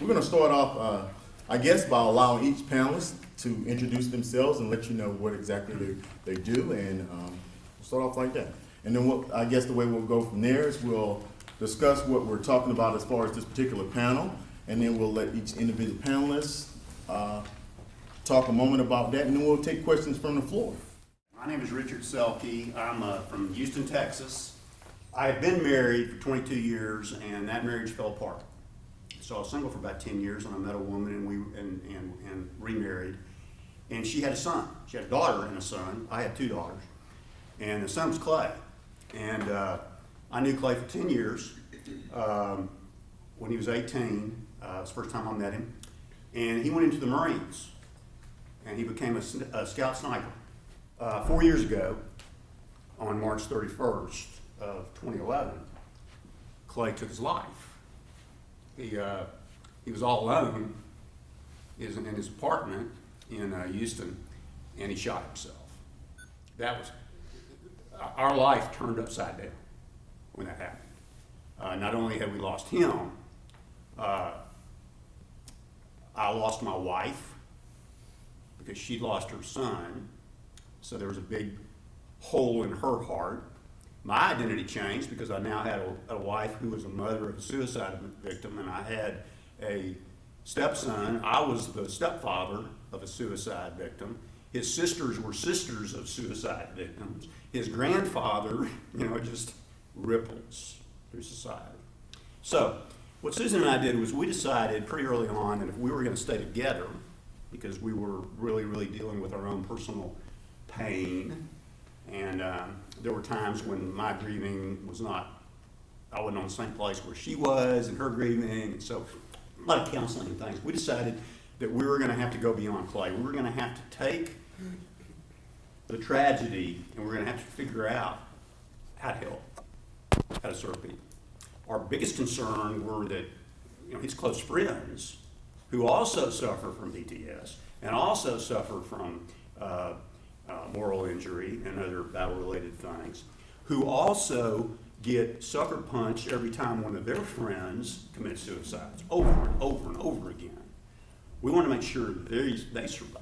We're going to start off, I guess, by allowing each panelist to introduce themselves and let you know what exactly they do, and we'll start off like that. And then I guess the way we'll go from there is we'll discuss what we're talking about as far as this particular panel, and then we'll let each individual panelist talk a moment about that, and then we'll take questions from the floor. My name is Richard Selke. I'm from Houston, Texas. I have been married for 22 years, and that marriage fell apart. So I was single for about 10 years, and I met a woman, and we remarried. And she had a son. She had a daughter and a son. I had two daughters, and the son was Clay. And I knew Clay for 10 years. When he was 18, it was the first time I met him, and he went into the Marines, and he became a scout sniper. 4 years ago, on March 31st of 2011, Clay took his life. He was all alone in his apartment in Houston, and he shot himself. That was, our life turned upside down when that happened. Not only had we lost him, I lost my wife because she lost her son, so there was a big hole in her heart. My identity changed because I now had a wife who was a mother of a suicide victim, and I had a stepson. I was the stepfather of a suicide victim. His sisters were sisters of suicide victims. His grandfather, just ripples through society. So what Susan and I did was we decided pretty early on that if we were going to stay together, because we were really, really dealing with our own personal pain, and there were times when my grieving was not, I wasn't on the same place where she was and her grieving, and so a lot of counseling and things. We decided that we were going to have to go beyond Clay. We were going to have to take the tragedy and we're going to have to figure out how to help, how to serve people. Our biggest concern were that his close friends who also suffer from PTS and also suffer from moral injury and other battle-related things, who also get sucker punched every time one of their friends commits suicides over and over and over again. We want to make sure that they survive.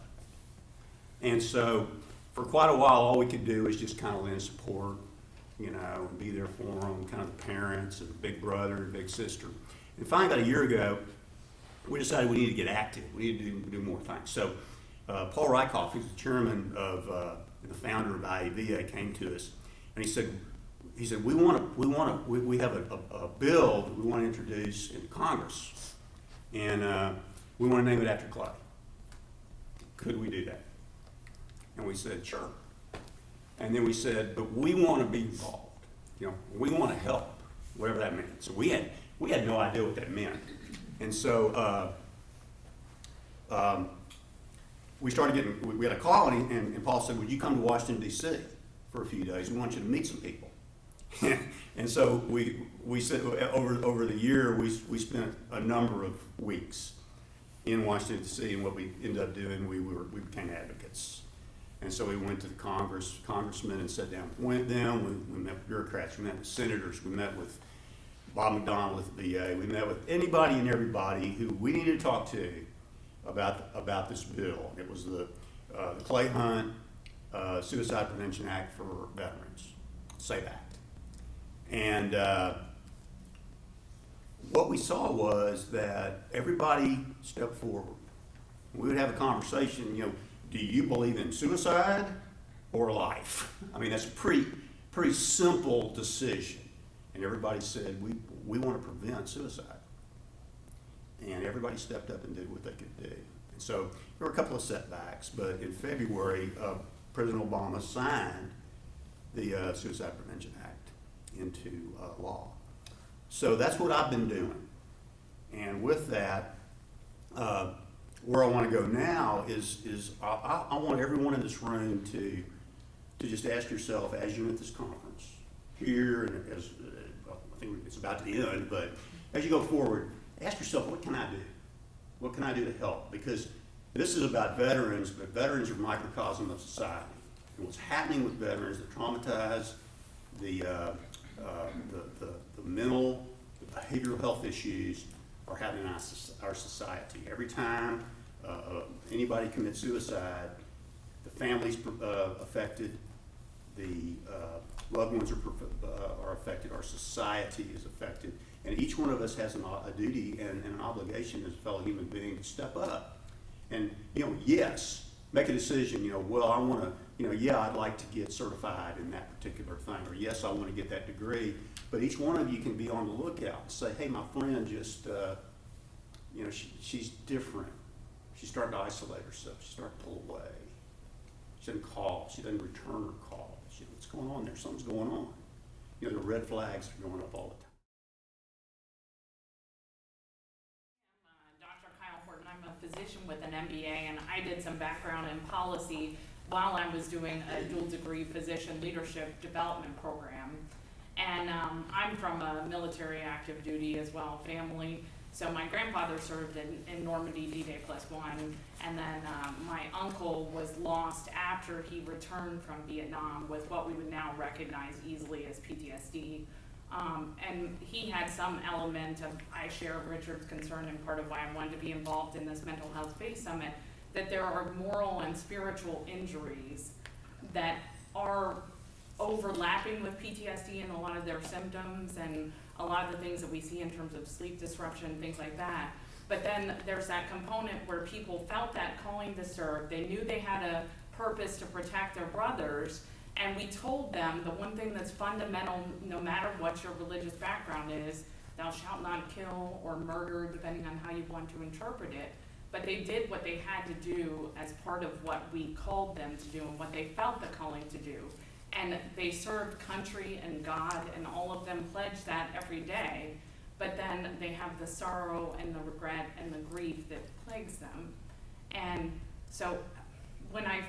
And so for quite a while, all we could do is just kind of lend support, and be there for them, kind of the parents and big brother and big sister. And finally, about a year ago, we decided we needed to get active. We needed to do more things. So Paul Rykoff, who's the chairman of the founder of IAVA, came to us, and he said, we have a bill that we want to introduce in Congress, and we want to name it after Clay. Could we do that? And we said, sure. And then we said, but we want to be involved. We want to help, whatever that meant. So we had no idea what that meant. And so we started we had a call, and Paul said, would you come to Washington, D.C. for a few days? We want you to meet some people. And so we said, over the year, we spent a number of weeks in Washington, D.C., and what we ended up doing, we became advocates. And so we went to the congressmen and sat down with them. We met with bureaucrats, we met with senators, we met with Bob McDonnell with the VA, we met with anybody and everybody who we needed to talk to about this bill. It was the Clay Hunt Suicide Prevention Act for Veterans, SAVE Act. And what we saw was that everybody stepped forward. We would have a conversation, do you believe in suicide or life? I mean, that's a pretty simple decision. And everybody said, we want to prevent suicide. And everybody stepped up and did what they could do. And so there were a couple of setbacks, but in February, President Obama signed the Suicide Prevention Act into law. So that's what I've been doing. And with that, where I want to go now is I want everyone in this room to just ask yourself, as you're at this conference here, and I think it's about to end, but as you go forward, ask yourself, what can I do? What can I do to help? Because this is about veterans, but veterans are a microcosm of society. And what's happening with veterans, the traumatized, the mental, the behavioral health issues are having in our society. Every time anybody commits suicide, the family's affected, the loved ones are affected, our society is affected, and each one of us has a duty and an obligation as a fellow human being to step up. And, yes, make a decision, well, I want to, yeah, I'd like to get certified in that particular thing, or yes, I want to get that degree. But each one of you can be on the lookout and say, hey, my friend just, she's different. She's starting to isolate herself. She's starting to pull away. She doesn't call. She doesn't return her call. What's going on there? Something's going on. The red flags are going up all the time. Dr. Kyle Horton. I'm a physician with an MBA, and I did some background in policy while I was doing a dual degree physician leadership development program. And I'm from a military active duty as well, family. So my grandfather served in Normandy D-Day +1, and then my uncle was lost after he returned from Vietnam with what we would now recognize easily as PTSD. And he had some element of, I share Richard's concern, and part of why I wanted to be involved in this Mental Health Space Summit, that there are moral and spiritual injuries that are overlapping with PTSD and a lot of their symptoms and a lot of the things that we see in terms of sleep disruption, things like that. But then there's that component where people felt that calling to serve. They knew they had a purpose to protect their brothers, and we told them the one thing that's fundamental, no matter what your religious background is, thou shalt not kill or murder, depending on how you want to interpret it. But they did what they had to do as part of what we called them to do and what they felt the calling to do. And they served country and God, and all of them pledged that every day. But then they have the sorrow and the regret and the grief that plagues them. And so when I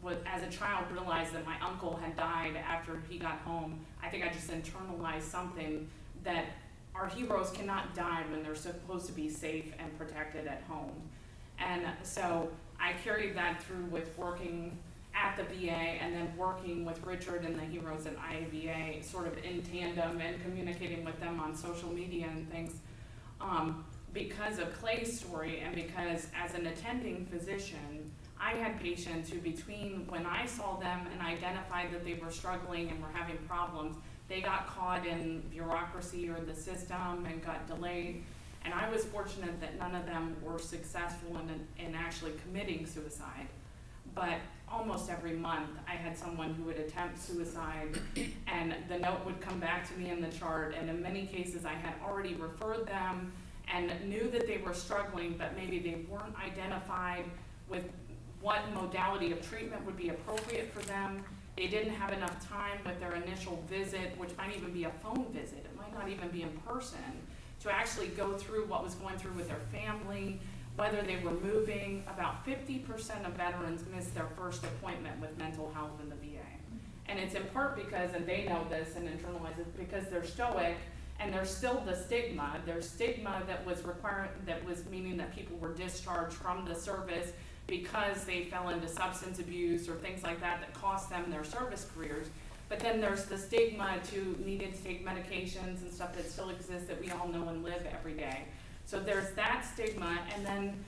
was, as a child, realized that my uncle had died after he got home, I think I just internalized something that our heroes cannot die when they're supposed to be safe and protected at home. And so I carried that through with working at the VA and then working with Richard and the heroes at IAVA, sort of in tandem and communicating with them on social media and things. Because of Clay's story and because as an attending physician, I had patients who between when I saw them and identified that they were struggling and were having problems, they got caught in bureaucracy or the system and got delayed. And I was fortunate that none of them were successful in actually committing suicide. But almost every month I had someone who would attempt suicide, and the note would come back to me in the chart, and in many cases I had already referred them and knew that they were struggling, but maybe they weren't identified with what modality of treatment would be appropriate for them. They didn't have enough time with their initial visit, which might even be a phone visit, it might not even be in person, to actually go through what was going through with their family, whether they were moving. About 50% of veterans miss their first appointment with mental health in the VA. And it's in part because, and they know this and internalize it, because they're stoic and there's still the stigma. There's stigma that was meaning that people were discharged from the service because they fell into substance abuse or things like that that cost them their service careers. But then there's the stigma to needing to take medications and stuff that still exists that we all know and live every day. So there's that stigma, and then,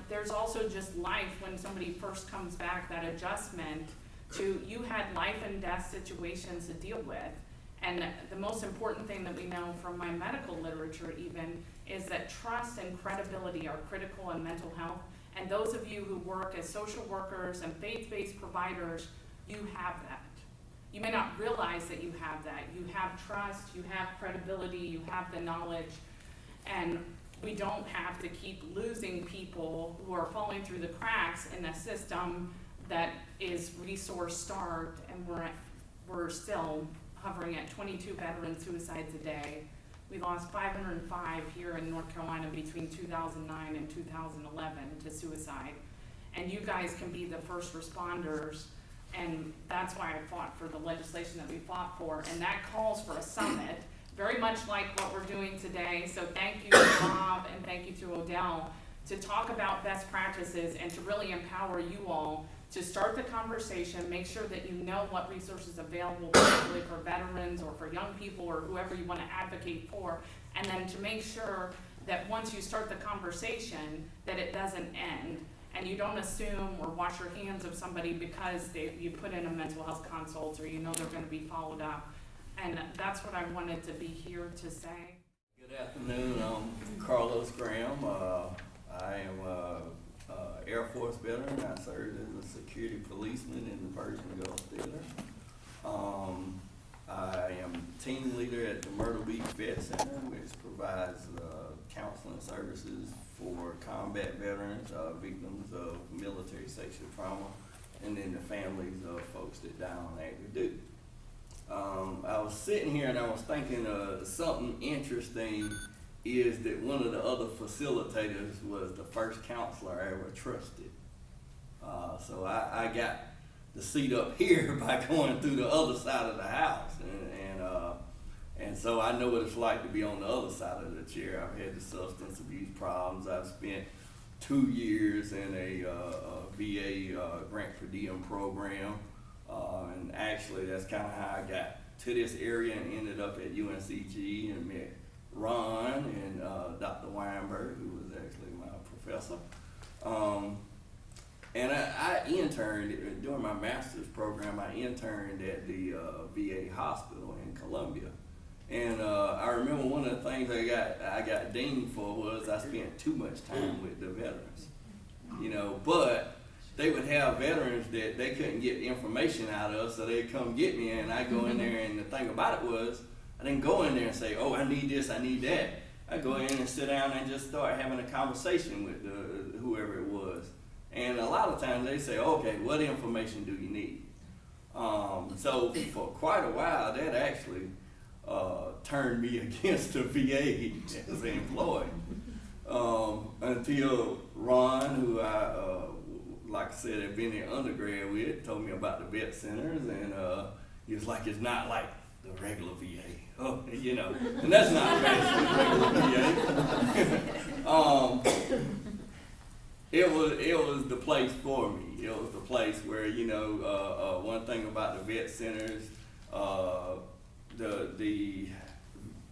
there's also just life when somebody first comes back, that adjustment to, you had life and death situations to deal with. And the most important thing that we know from my medical literature even is that trust and credibility are critical in mental health. And those of you who work as social workers and faith-based providers, you have that. You may not realize that you have that. You have trust, you have credibility, you have the knowledge, and we don't have to keep losing people who are falling through the cracks in a system that is resource starved, and we're still hovering at 22 veteran suicides a day. We lost 505 here in North Carolina between 2009 and 2011 to suicide. And you guys can be the first responders, and that's why I fought for the legislation that we fought for, and that calls for a summit, very much like what we're doing today. So thank you to Bob and thank you to Odell to talk about best practices and to really empower you all to start the conversation, make sure that you know what resources are available, particularly for veterans or for young people or whoever you want to advocate for, and then to make sure that once you start the conversation, that it doesn't end, and you don't assume or wash your hands of somebody because you put in a mental health consult, or you know they're gonna be followed up. And that's what I wanted to be here to say. Good afternoon, I'm Carlos Graham. I am a Air Force veteran. I served as a security policeman in the Persian Gulf Theater. I am team leader at the Myrtle Beach Vet Center, which provides counseling services for combat veterans, victims of military sexual trauma, and then the families of folks that die on active duty. I was sitting here and I was thinking something interesting is that one of the other facilitators was the first counselor I ever trusted. So I got the seat up here by going through the other side of the house, and so I know what it's like to be on the other side of the chair. I've had the substance abuse problems. I've spent 2 years in a VA grant per diem program, and actually that's kind of how I got to this area and ended up at UNCG and met Ron and Dr. Weinberg, who was actually my professor. And I interned, during my master's program, I interned at the VA hospital in Columbia. And I remember one of the things I got dinged for was I spent too much time with the veterans. You know, but they would have veterans that they couldn't get information out of, so they'd come get me, and I go in there, and the thing about it was, I didn't go in there and say, oh, I need this, I need that. I go in and sit down and just start having a conversation with whoever it was. And a lot of times they say, okay, what information do you need? So for quite a while, that actually turned me against the VA as an employee. Until Ron, who I, like I said, had been in undergrad with, told me about the vet centers, and he was like, it's not like the regular VA. Oh, you know, and that's not bad for the regular VA. It was the place for me. It was the place where, you know, one thing about the vet centers, the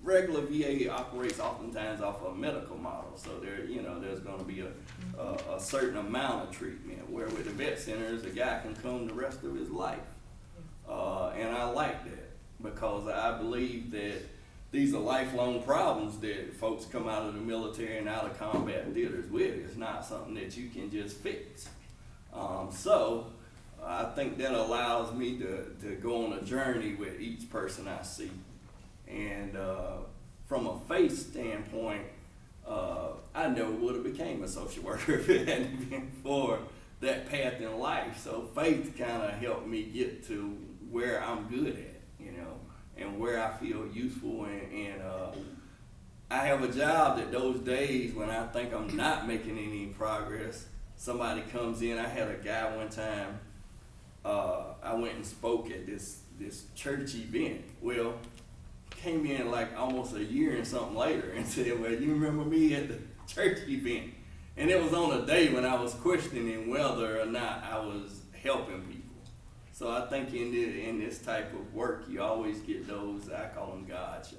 regular VA operates oftentimes off a medical model, so there's going to be a certain amount of treatment. Where with the vet centers, a guy can come the rest of his life, and I like that because I believe that these are lifelong problems that folks come out of the military and out of combat theaters with. It's not something that you can just fix. So I think that allows me to go on a journey with each person I see. And from a faith standpoint, I never would have became a social worker if it hadn't been for that path in life. So faith kind of helped me get to where I'm good at, you know, and where I feel useful. And I have a job that those days when I think I'm not making any progress, somebody comes in. I had a guy one time, I went and spoke at this church event. Well, came in like almost a year and something later and said, well, you remember me at the church event? And it was on a day when I was questioning whether or not I was helping people. So I think in this type of work, you always get those, I call them God shots.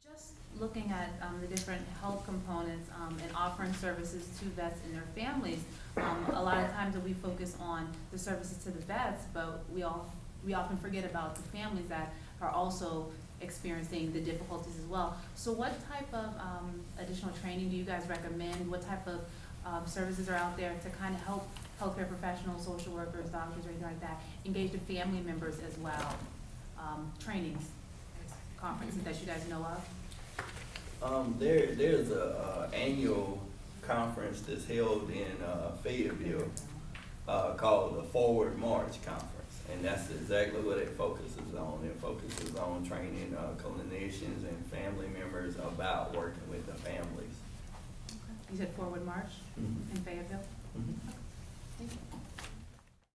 Just looking at the different health components and offering services to vets and their families, a lot of times that we focus on the services to the vets, but we often forget about the families that are also experiencing the difficulties as well. So what type of additional training do you guys recommend? What type of services are out there to kind of help healthcare professionals, social workers, doctors, or anything like that, engage the family members as well? Trainings, conferences that you guys know of? There's a annual conference that's held in Fayetteville called the Forward March Conference. And that's exactly what it focuses on. It focuses on training clinicians and family members about working with the families. Okay. You said Forward March in Fayetteville? Mm-hmm. Thank you.